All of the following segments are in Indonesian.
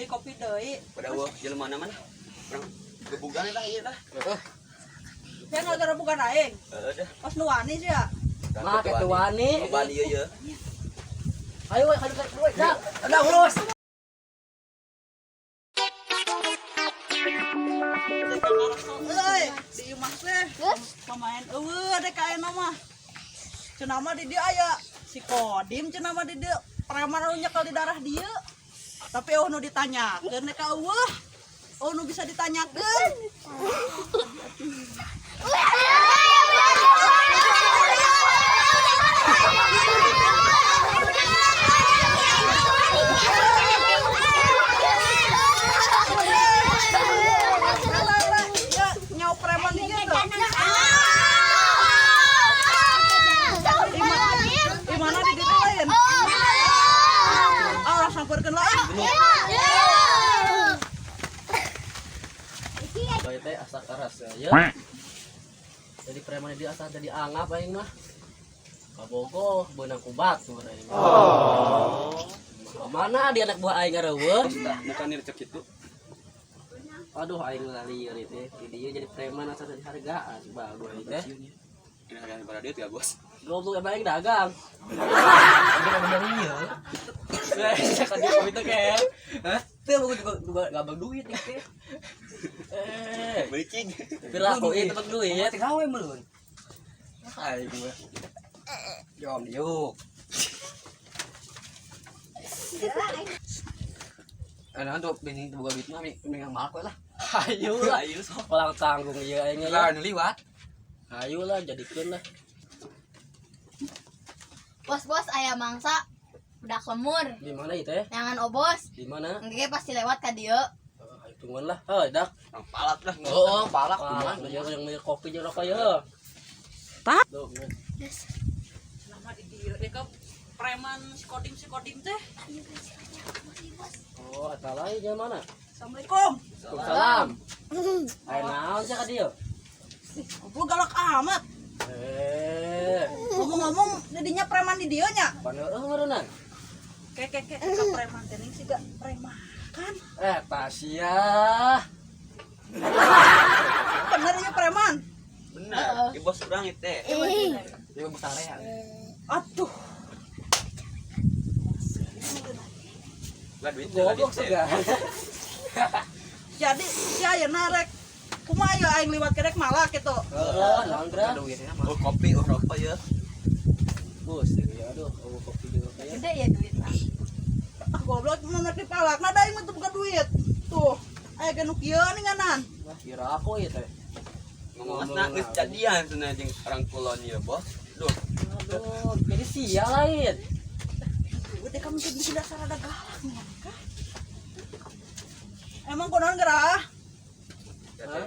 kopi deui. Pada eueuh jelema mana? Urang gebugan eta ieu tah. Yang gara bukan aing. Heeh. Pas nu wani sih ya. Mah kitu wani. Loban ieu ye. Ayo we hadu we. Dah. Ada urus. Euy, di imah teh pamain eueuh dek ka ayeuna mah. Cenah mah di dieu aya si Kodim cenah mah di dieu preman anu nyekel di darah dieu. Tapi eueuh nu ditanyakeun dek ka eueuh. Oh nu bisa ditanyakeun. Nyau preman di dieu tuh. Di mana di dieu lain? Ah, sampeurkeun lah. Bae teh asa keras ya. Jadi preman dia asa jadi angap aing mah. Kabogoh beunang ku batu aing. Oh. Mana dia anak buah aing gareuweung? Bukan recek kitu. Aduh aing lali ieu teh. Di dieu jadi preman asa jadi hargaan bagus teh. Ini harga pada dia ya, Bos. Goblok emang aing dagang. Bener ieu. Kan dia kopi teh ke. Hah? Teu juga gabang duit teh. Beucing. Pira kok ieu tebak duit. Teh gawe meulun. Aing mah. Jom yuk. Ana untuk bening boga duit mah mending malak we lah. Ayo lah. sok. Ulang tanggung ieu aing Lah ya. nu liwat. Ayo lah jadikeun lah. Bos aya mangsa budak lemur Di mana ieu teh? jangan obos Di mana? engge pasti lewat ka dieu Ayo tungguan lah. Heuh, dak. Orang palak dah. Heeh, palak Kumaha kumaha. yang minum kopi jeung rokok ya. Tak. Duh, Nama di dieu dek ka preman si Kodim teh. oh, eta lain jeung mana? Assalamualaikum. Waalaikumsalam. Ayo naon sih ka dieu? Lu galak amat. Ngomong-ngomong didinya preman di dieu nya. Paneueuh ngaranna? Ke preman teh ning siga preman kan. Eta sia. Bener nya preman. Benar. Ieu bos urang ieu teh. Ieu besar ya. Atuh. Lah duit Goblok segan. Jadi si ayeuna rek kumaha ya aing liwat kerek malah kitu. Heeh, naon gra? Duitnya Oh, kopi oh rokok ya. Bos, ya aduh, kopi jeung rokok ya. gede ya duit mah Ah goblok mana di palakna da aing mah teu bukan duit. Tuh, aya ge nu kieu ninganan. Wah, kira aku ieu teh. Ngomongna geus jadian cenah jeung orang kulon ieu, Bos. Duh, Aduh, jadi sia lain. Udah kamu jadi bisa dasar ada galak nih kah? Emang konon gerah? ya teh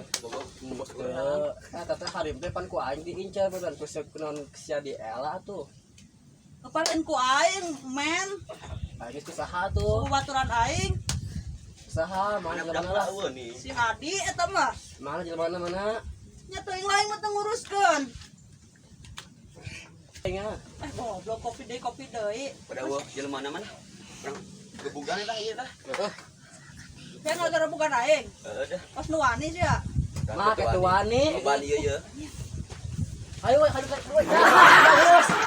bos urang. Teteh harim teh pan ku aing diincar beneran ku non sia di Ela tuh. Kepalin ku aing, men. Aing geus saha tuh? Baturan aing, Saha mana Mana jelema budak lah? eueuh nih. si Hadi eta mah. Mana jelema mana? Nya teuing lain mah teu nguruskeun. Aing ah. Goblok kopi deui. Pada eueuh jelema mana? Urang gebugan eta ieu tah. Yang gara bukan aing. Heeh. Pas nu wani sih ya. Mah kitu wani. Loban ieu ye. Ayo we hadu we. Dah.